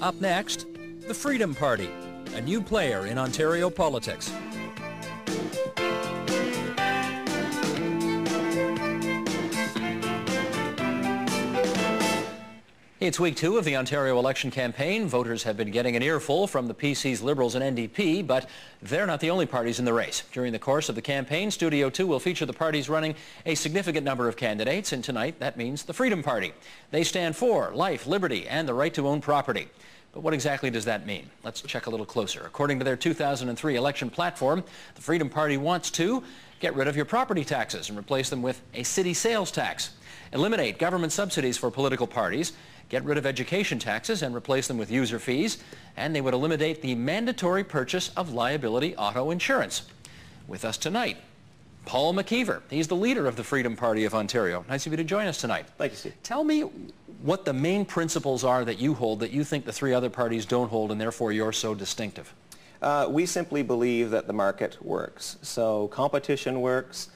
Up next, the Freedom Party, a new player in Ontario politics. It's week 2 of the Ontario election campaign. Voters have been getting an earful from the PC's Liberals and NDP, but they're not the only parties in the race. During the course of the campaign, Studio 2 will feature the parties running a significant number of candidates, and tonight that means the Freedom Party. They stand for life, liberty, and the right to own property. But what exactly does that mean? Let's check a little closer. According to their 2003 election platform, the Freedom Party wants to get rid of your property taxes and replace them with a city sales tax, eliminate government subsidies for political parties, get rid of education taxes and replace them with user fees, and they would eliminate the mandatory purchase of liability auto insurance. With us tonight, Paul McKeever. He's the leader of the Freedom Party of Ontario. Nice of you to join us tonight. Thank you, Steve. Tell me what the main principles are that you hold that you think the 3 other parties don't hold, and therefore you're so distinctive. We simply believe that the market works. So competition works.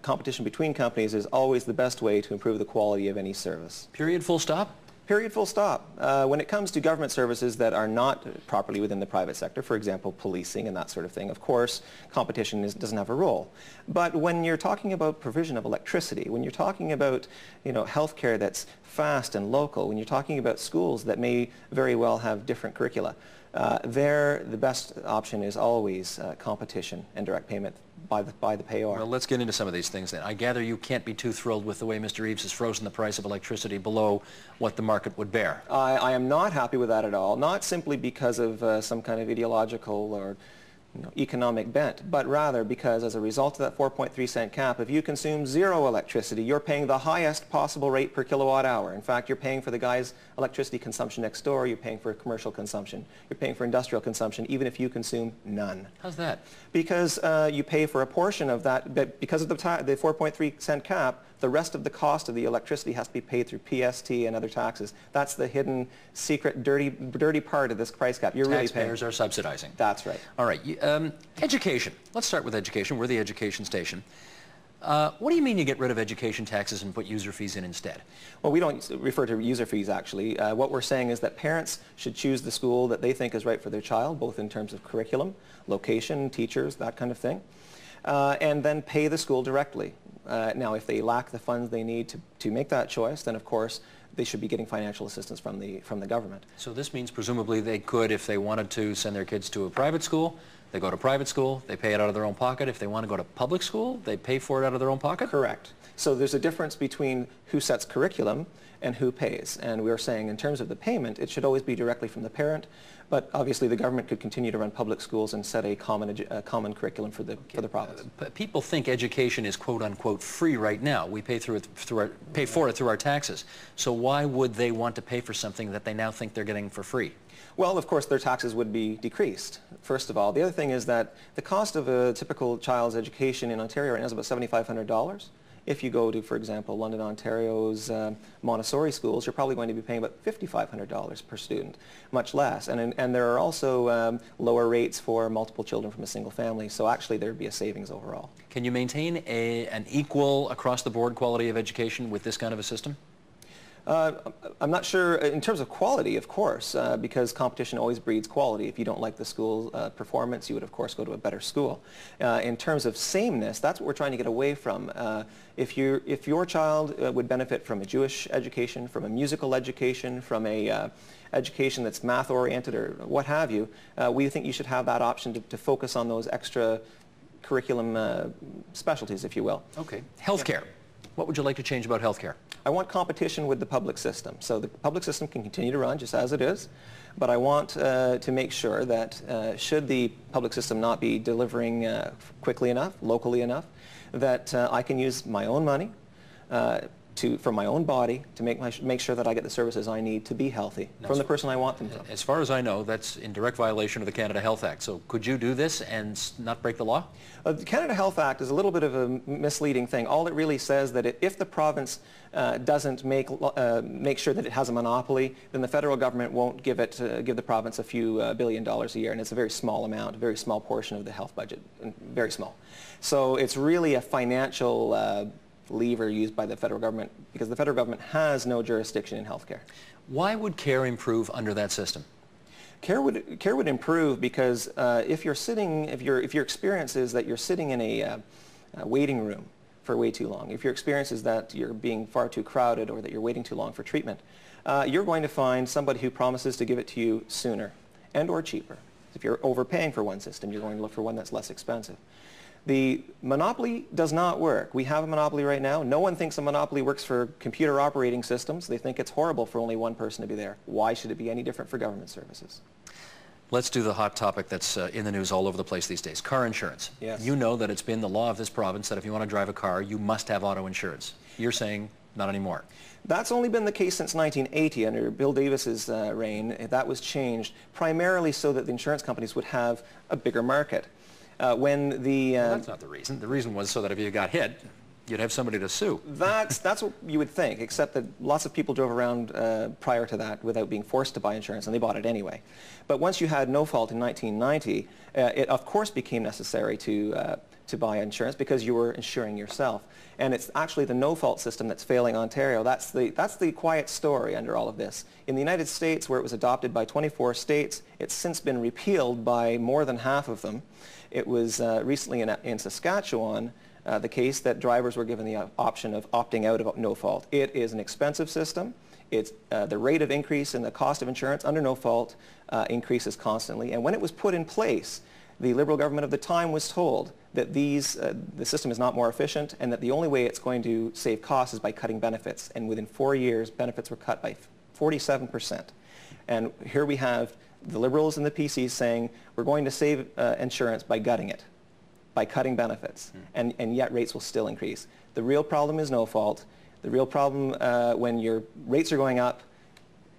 Competition between companies is always the best way to improve the quality of any service. Period, full stop? Period, full stop. When it comes to government services that are not properly within the private sector, for example, policing and that sort of thing, of course, competition doesn't have a role. But when you're talking about provision of electricity, when you're talking about, healthcare that's fast and local, when you're talking about schools that may very well have different curricula, the best option is always competition and direct payment by the payor. Well, let's get into some of these things then. I gather you can't be too thrilled with the way Mr. Eves has frozen the price of electricity below what the market would bear. I am not happy with that at all, not simply because of some kind of ideological or economic bent, but rather because as a result of that 4.3 cent cap, if you consume 0 electricity, you're paying the highest possible rate per kilowatt hour. In fact, you're paying for the guy's electricity consumption next door, you're paying for commercial consumption, you're paying for industrial consumption, even if you consume none. How's that? Because you pay for a portion of that, but because of the 4.3 cent cap, the rest of the cost of the electricity has to be paid through PST and other taxes. That's the hidden, secret, dirty part of this price cap. You're really paying. Taxpayers are subsidizing. That's right. All right. Education. Let's start with education. We're the education station. What do you mean you get rid of education taxes and put user fees in instead? Well, we don't refer to user fees, actually. What we're saying is that parents should choose the school that they think is right for their child, both in terms of curriculum, location, teachers, that kind of thing, and then pay the school directly. Now, if they lack the funds they need to make that choice, then of course they should be getting financial assistance from the government. So this means presumably they could, if they wanted to send their kids to a private school, they go to private school, they pay it out of their own pocket. If they want to go to public school, they pay for it out of their own pocket? Correct. So there's a difference between who sets curriculum and who pays. And we're saying in terms of the payment, it should always be directly from the parent. But obviously the government could continue to run public schools and set a common curriculum for the province. People think education is quote unquote free right now. We pay for it through our taxes. So why would they want to pay for something that they now think they're getting for free? Well, of course, their taxes would be decreased, first of all. The other thing is that the cost of a typical child's education in Ontario right now is about $7,500. If you go to, for example, London, Ontario's Montessori schools, you're probably going to be paying about $5,500 per student, much less. And there are also lower rates for multiple children from a single family, so actually there would be a savings overall. Can you maintain an equal across-the-board quality of education with this kind of a system? I'm not sure in terms of quality, of course, because competition always breeds quality. If you don't like the school performance, you would of course go to a better school. In terms of sameness, that's what we're trying to get away from. If your child would benefit from a Jewish education, from a musical education, from a education that's math-oriented or what have you, we think you should have that option to focus on those extra curriculum specialties, if you will. Okay. Healthcare. What would you like to change about healthcare? I want competition with the public system. So the public system can continue to run just as it is, but I want to make sure that should the public system not be delivering quickly enough, locally enough, that I can use my own money from my own body to make sure that I get the services I need to be healthy from the person I want them from. As far as I know, that's in direct violation of the Canada Health Act. So could you do this and not break the law? The Canada Health Act is a little bit of a misleading thing. All it really says that if the province doesn't make sure that it has a monopoly, then the federal government won't give the province a few $1 billion a year, and it's a very small amount, a very small portion of the health budget, very small. So it's really a financial lever used by the federal government because the federal government has no jurisdiction in healthcare. Why would care improve under that system? Care would improve because if your experience is that you're sitting in a waiting room for way too long, if your experience is that you're being far too crowded or that you're waiting too long for treatment, you're going to find somebody who promises to give it to you sooner and or cheaper. If you're overpaying for one system, you're going to look for one that's less expensive. The monopoly does not work. We have a monopoly right now. No one thinks a monopoly works for computer operating systems. They think it's horrible for only one person to be there. Why should it be any different for government services? Let's do the hot topic that's in the news all over the place these days, car insurance. Yes. You know that it's been the law of this province that if you want to drive a car, you must have auto insurance. You're saying not anymore. That's only been the case since 1980 under Bill Davis's reign. That was changed primarily so that the insurance companies would have a bigger market. Well, that's not the reason. The reason was so that if you got hit, you'd have somebody to sue. That's what you would think, except that lots of people drove around prior to that without being forced to buy insurance, and they bought it anyway. But once you had no fault in 1990, it of course became necessary to buy insurance because you were insuring yourself. And it's actually the no-fault system that's failing Ontario. That's the quiet story under all of this. In the United States, where it was adopted by 24 states, it's since been repealed by more than half of them. It was recently in Saskatchewan, the case that drivers were given the option of opting out of no fault. It is an expensive system. It's the rate of increase in the cost of insurance under no fault increases constantly. And when it was put in place, the Liberal government of the time was told that the system is not more efficient and that the only way it's going to save costs is by cutting benefits. And within 4 years, benefits were cut by 47%. And here we have the Liberals and the PCs saying we're going to save insurance by gutting it, by cutting benefits, and yet rates will still increase. The real problem is no fault. The real problem when your rates are going up,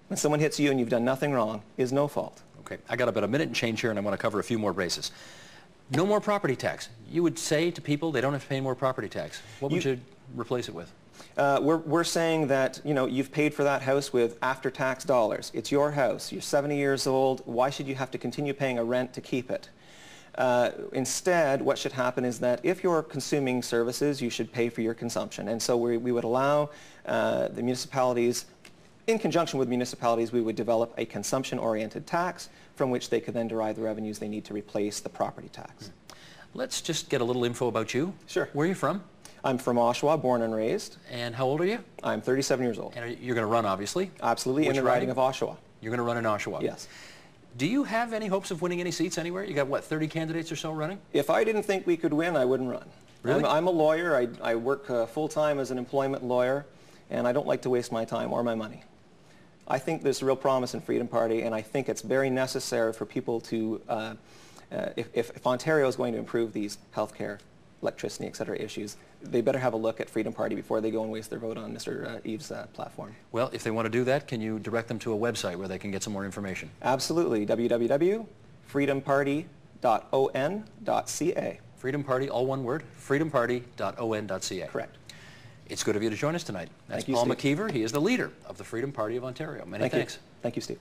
when someone hits you and you've done nothing wrong, is no fault. Okay, I got about a minute and change here and I want to cover a few more bases. No more property tax. You would say to people they don't have to pay more property tax. What would you replace it with? We're saying that, you know, you've paid for that house with after-tax dollars. It's your house. You're 70 years old. Why should you have to continue paying a rent to keep it? Instead, what should happen is that if you're consuming services, you should pay for your consumption. And so we would allow the municipalities, in conjunction with municipalities, we would develop a consumption-oriented tax from which they could then derive the revenues they need to replace the property tax. Let's just get a little info about you. Sure. Where are you from? I'm from Oshawa, born and raised. And how old are you? I'm 37 years old. And you're going to run, obviously? Absolutely, in the riding of Oshawa. You're going to run in Oshawa? Yes. Do you have any hopes of winning any seats anywhere? You got, what, 30 candidates or so running? If I didn't think we could win, I wouldn't run. Really? I'm a lawyer. I work full-time as an employment lawyer, and I don't like to waste my time or my money. I think there's real promise in Freedom Party, and I think it's very necessary for people to, if Ontario is going to improve these healthcare, electricity, et cetera issues, they better have a look at Freedom Party before they go and waste their vote on Mr. Eve's platform. Well, if they want to do that, can you direct them to a website where they can get some more information? Absolutely. www.freedomparty.on.ca. Freedom Party, all one word, freedomparty.on.ca. Correct. It's good of you to join us tonight. That's Paul McKeever. He is the leader of the Freedom Party of Ontario. Many thanks. Thank you, Steve.